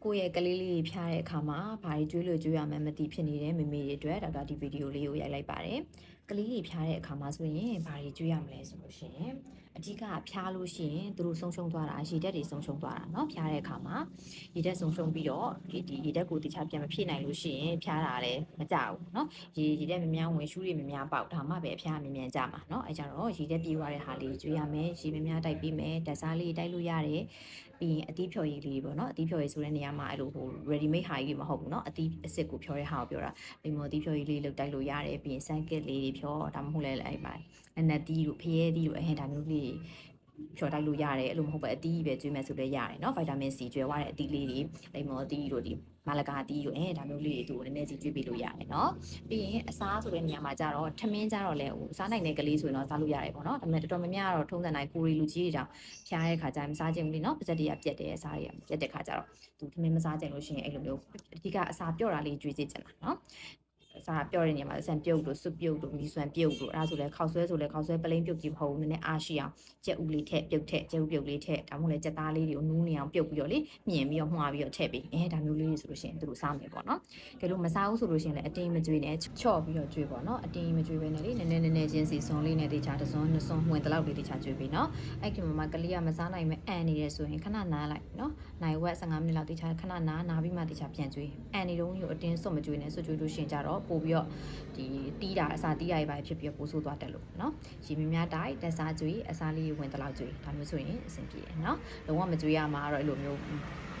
ကိုယ့်ရဲ့ကလေးလေးဖြားတဲ့အခါမှာဘာတွေကျွေးလို့ကျွေးရမှန်းမသိဖြစ်နေတဲ့မေမေတွေအတွက်ဒေါက်တာဒီဗီဒီယိုလေးကိုရိုက်လိုက်ပါတယ်။ကလေးတွေဖြားတဲ့အခါမှာဆိုရင်ဘာတွေကျွေးရမလဲဆိုလို့ရှိရင်အဓိကဖြားလို့ရှိရင်သူတို့ဆုံးရှုံးသွားတာရေဓာတ်တွေဆုံးရှုံးသွားတာเนาะဖြားတဲ့အခါမှာရေဓာတ်ဆုံးရှုံးပြီးတော့ဒီရေဓာတ်ကိုတခြားပြန်မဖြည့်နိုင်လို့ရှိရင်ဖြားတာလည်းမကြဘူးเนาะရေဓာတ်မများဝင်ရှူးတွေမများပေါက်ဒါမှပဲဖြားမြန်မြန်ကြမှာเนาะအဲကြတော့ရေဓာတ်ပြေသွားတဲ့ဟာလေးကျွေးရမယ်ရေမများတိုက်ပြီးမယ်ဓာတ်စားလေးတိုက်လို့ရတယ်ပြီးရင်အသီးဖြော်ရည်လေးပေါ့เนาะအသီးဖြော်ရည်ဆိုတဲ့နေရာမှာအဲ့လိုဟို ready made ဟာကြီးမဟုတ်ဘူးเนาะအသီးအစ်စ်ကိုဖြော်တဲ့ဟာကိုပြောတာလိမ္မော်အသီးဖြော်ရည်လေးလောက်တိုက်လို့ရတယ်ပြီးရင်စမ်းကစ်လေးတွေဖြော်ဒါမှမဟုတ်လည်းအဲ့ပါနက်တီးတို့ဖျဲသီးတို့အဟင်ဒါမျိုးလေးဖြော်တိုက်လို့ရတယ်အဲ့လိုမဟုတ်ပဲအသီးပဲကျွေးမယ်ဆိုလည်းရတယ်เนาะဗီတာမင် C ကျွေးသွားတဲ့အသီးလေးတွေလိမ္မော်အသီးတို့ဒီမာလကာအသီးတို့ဒါမျိုးလေးတွေသူ့ကိုနည်းနည်းစီကျွေးပေးလို့ရတယ်เนาะပြီးရင်အစားဆိုတဲ့နေရာမှာကျတော့ထမင်းကျတော့လည်းဟိုစားနိုင်တဲ့ကလေးဆိုရင်တော့စားလို့ရတယ်ပေါ့เนาะဒါပေမဲ့တော်တော်များများကတော့ထုံးစံတိုင်းကိုရီလူကြီးတွေတောင်ဖြားတဲ့ခါကျရင်မစားချင်ဘူးလေเนาะပါဇက်တွေကပြက်တယ်အစားတွေကပြက်တဲ့ခါကျတော့သူထမင်းမစားချင်လို့ရှိရင်အဲ့လိုမျိုးအဓိကအစားပြော့တာလေးကျွေးစေချင်တာเนาะစားပြော့တဲ့နေရာမှာဆန်ပြုတ်တို့စွပ်ပြုတ်တို့မီဆွမ်ပြုတ်တို့အဲ့ဒါဆိုလဲခောက်ဆွဲဆိုလဲခောက်ဆွဲပလိန်ပြုတ်ကြီးမဟုတ်ဘူးနည်းနည်းအားရှိအောင်ကြက်ဥလေးထည့်ပြုတ်ထည့်ကြက်ဥပြုတ်လေးထည့်ဒါမှမဟုတ်လဲကြက်သားလေးတွေကိုနူးနေအောင်ပြုတ်ပြီးတော့လေမြင်ပြီးတော့မှားပြီးတော့ထည့်ပြီးဒါမျိုးလေးတွေဆိုလို့ရှိရင်သူတို့စားမယ်ပေါ့နော်ကဲလို့မစားဘူးဆိုလို့ရှိရင်လည်းအတင်းမကြွေးနဲ့ချော့ပြီးတော့ကြွေးပေါ့နော်အတင်းမကြွေးပဲနဲ့လေနည်းနည်းချင်းစီစွန်လေးနဲ့တေချာတစ်စွန်နှစ်စွန်ဝင်တလောက်လေးတေချာကြွေးပြီးနော်အဲ့ဒီမှာကလေးကမစားနိုင်မဲ့အန်နေတယ်ဆိုရင်ခဏနားလိုက်နော်နိုင်ဝက်15မိနစ်လောက်တေချာခဏနားပြီးမှတေချာပြန်ကြွေးအန်နေတော့ယူအတင်းစွတ်မကြွေးနဲ့စွတ်ကြွေးလို့ရှိရင်ကြတော့ပို့ပြီးတော့ဒီတီးတာအစာတီးရပါဖြစ်ပြီးပိုးဆိုးသွားတယ်လို့နော်ရေမြများတိုက်တက်စားကြွေးအစာလေးဝင်တလောက်ကြွေးဒါမျိုးဆိုရင်အဆင်ပြေတယ်နော်လုံးဝမကြွေးရမှာတော့အဲ့လိုမျိုး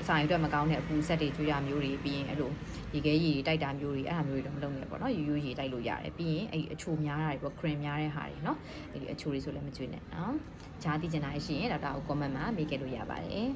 အစာရင်အတွက်မကောင်းတဲ့အပူဆက်တွေကြွေးရမျိုးတွေပြီးရင်အဲ့လိုရေခဲရည်တိုက်တာမျိုးတွေအဲ့ဒါမျိုးတွေတော့မလုပ်နဲ့ပေါ့နော်ရိုးရိုးရေတိုက်လို့ရတယ်ပြီးရင်အဲ့အချိုများတာတွေပေါ့ cream များတဲ့ဟာတွေနော်အဲ့ဒီအချိုတွေဆိုလည်းမကြွေးနဲ့နော်ကြားသိချင်တာရှိရင်ဒေါက်တာကို comment မှာမေးခဲ့လို့ရပါတယ်